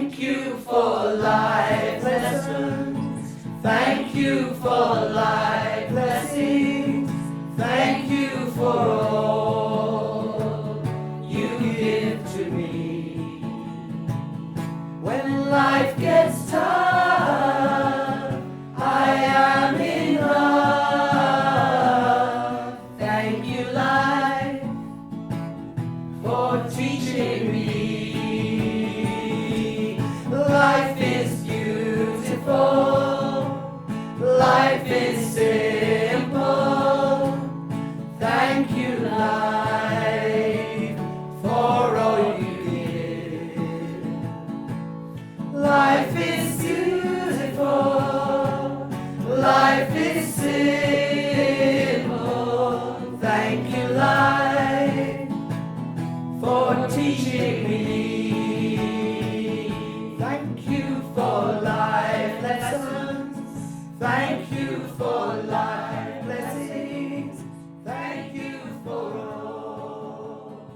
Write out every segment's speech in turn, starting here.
Thank you for life lessons. Thank you for life blessings. Thank you for all you give to me. When life gets tough, I am in love. Thank you, life, for teaching me. Life is beautiful. Life is simple. Thank you, life, for all you give. Life is beautiful. Life is simple. Thank you, life, for teaching me. Thank you for life lessons. Thank you for life blessings. Thank you for all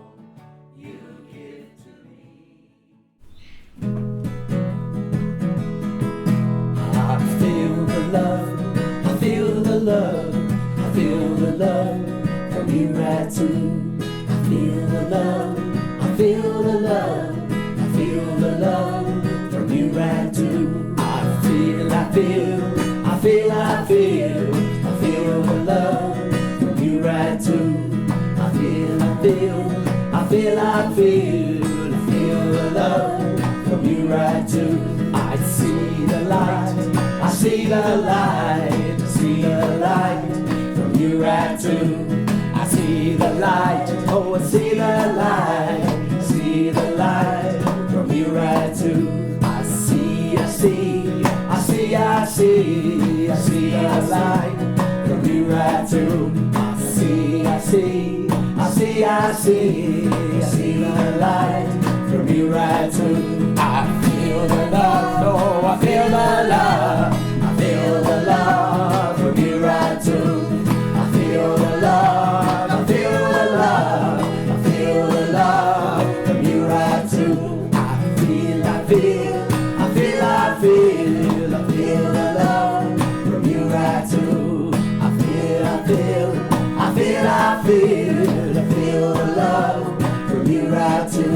you give to me. I feel the love, I feel the love, I feel the love from you, Ratu. I feel the love, I feel the love, I feel the love from you, Ratu. I feel, I feel, I feel, I feel, I feel the love from you, Ratu. I feel, I feel, I feel, I feel, I feel the love from you, Ratu. I see the light, I see the light, I see the light from you, Ratu. I see the light, oh, I see the light, I see the light from you, Ratu. I see, I see, I see, I see, I see the light from you, Ratu. I see, I see, I see, I see, I see the light from you, Ratu. I feel the love, oh, I feel the love, I feel the love from you, Ratu. I feel the love, I feel the love, I feel the love from you, Ratu. I feel, I feel, I feel, I feel, I feel the love from you, Ratu. I feel, I feel, I feel, I feel, I feel the love from you, Ratu.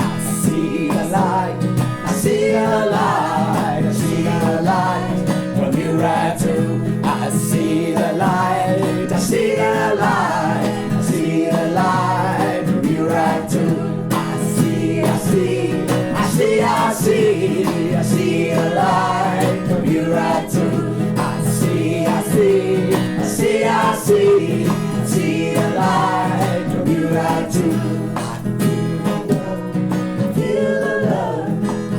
I see the light, I see the light, I see the light from you, Ratu. I see the light, I see the light, I see the light from you, Ratu. I see, I see, I see, I see, I see the light from you, Ratu. I see, I see, I see, I see, I see the light from you, Ratu. I feel the love, I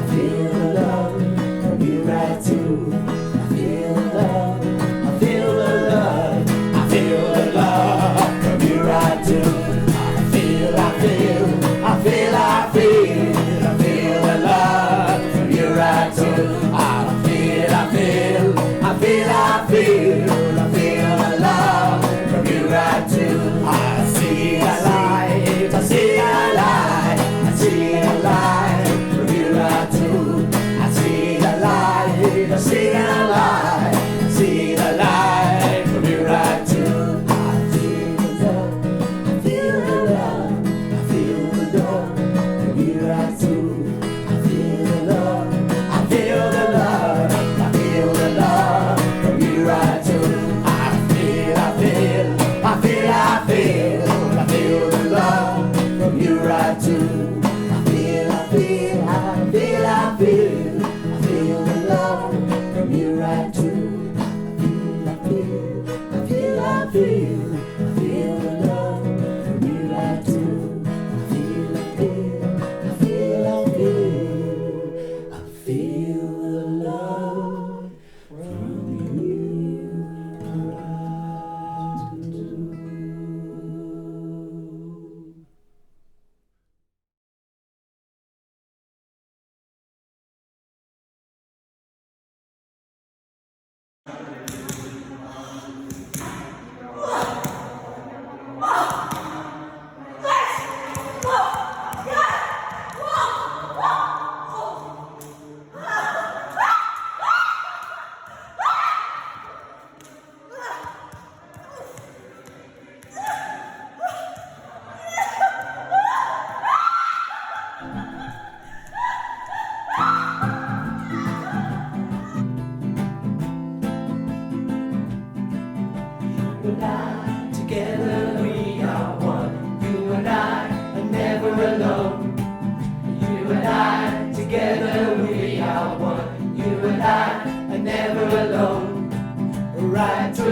feel the love from you, Ratu. I feel the love, I feel the love, I feel the love from you, Ratu. I feel, I feel, I feel, I feel, I feel the love from you, Ratu. I feel, I feel, I feel, I feel, I feel the love from you, Ratu. I see the light, I see the light, I see the light from you, Ratu. I see the light, I see the light, I see the light from you, Ratu. I feel the love, I feel the love, I feel the love from you, Ratu. I feel the love, I feel the love, I feel the love from you, Ratu. I feel, I feel, I feel, I feel, I feel the love from you, Ratu. I feel, I feel, I feel, I feel, I feel the love from you, Ratu. I feel, I feel, I feel, I feel the love from you, Ratu. I feel, I feel, I feel, I feel, I feel the love from you, Ratu. alone. Ratu,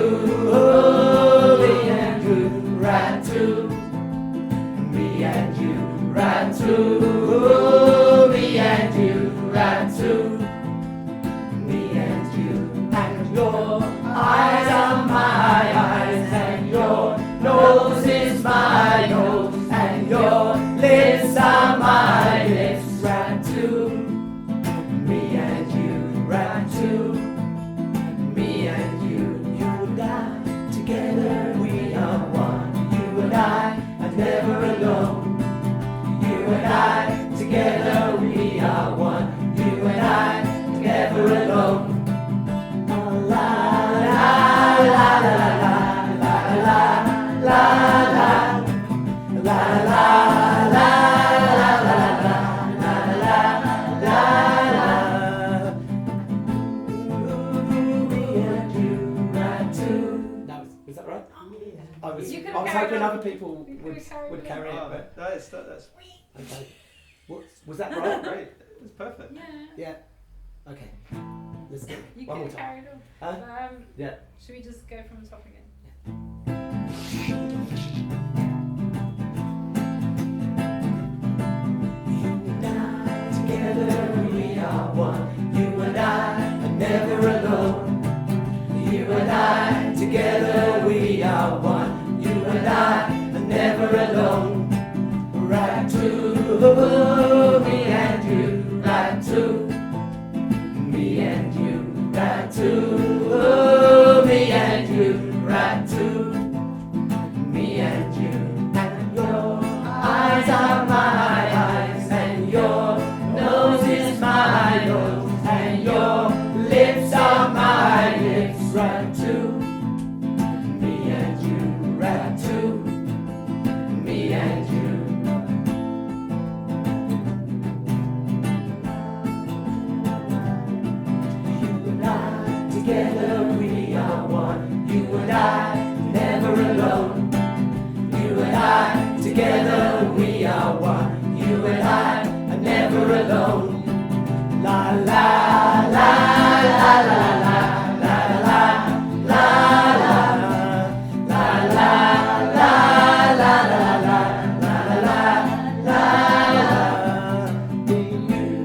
oh, me and you, Ratu, me and you, Ratu, oh, me and you, Ratu, me and you, and your eyes are my eyes, and your nose is my nose, and your lips are my lips, Ratu, me and you, Ratu, me and you and I, together we are one. You and I are never alone. You and I, together we are one. You and I, never alone. La la la la la la la la la la la I was hoping other people would carry it, but that's okay. Was that right? great. It's perfect. Yeah. Okay. Let's do it. You One more could time. carry it on. Yeah. Should we just go from the top again? Together we are one. You and I are never alone. You and I, together we are one. You and I are never alone. Ratu, me and you, Ratu, me and you, Ratu, me and you, Ratu, me and you, and your eyes are my eyes, and your nose is my nose, and your lips are my lips, Ratu, me and you, Ratu, me and you. Together we are one. You and I, never alone. You and I, together we are one. You and I are never alone. La la la la la la la la la la la la la la la la. Me and you,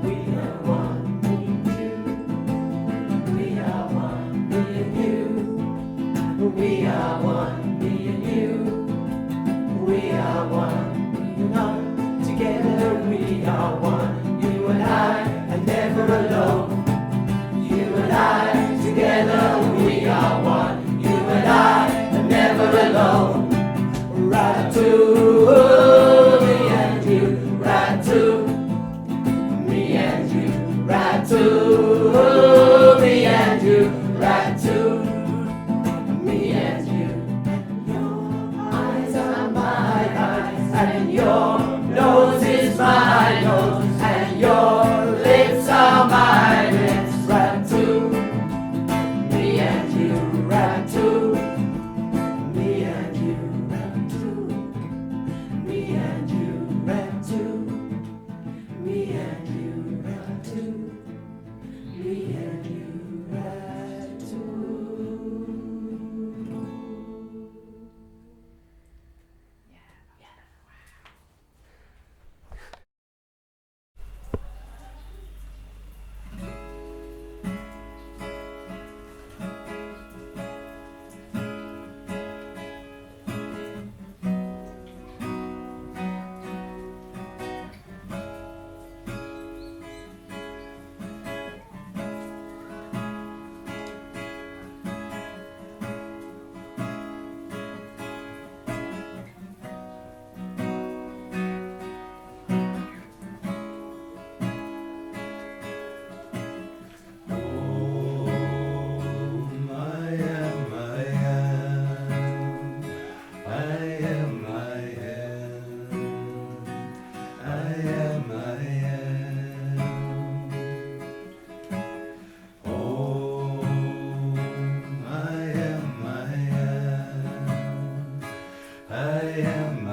we are one. We are one, me and you. We are one, me and you. We are one, we know. Together we are one. You and I are never alone. You and I, together we are one. You and I are never alone. Ratu, me and you. Ratu, me and you. Ratu, me and you, Ratu, me and you. Your eyes are my eyes, and your nose is my nose, and your lips are my lips, Ratu, me and you, Ratu, me and you, Ratu, me and you, Ratu, me and you, Ratu. Me and you, Ratu. I am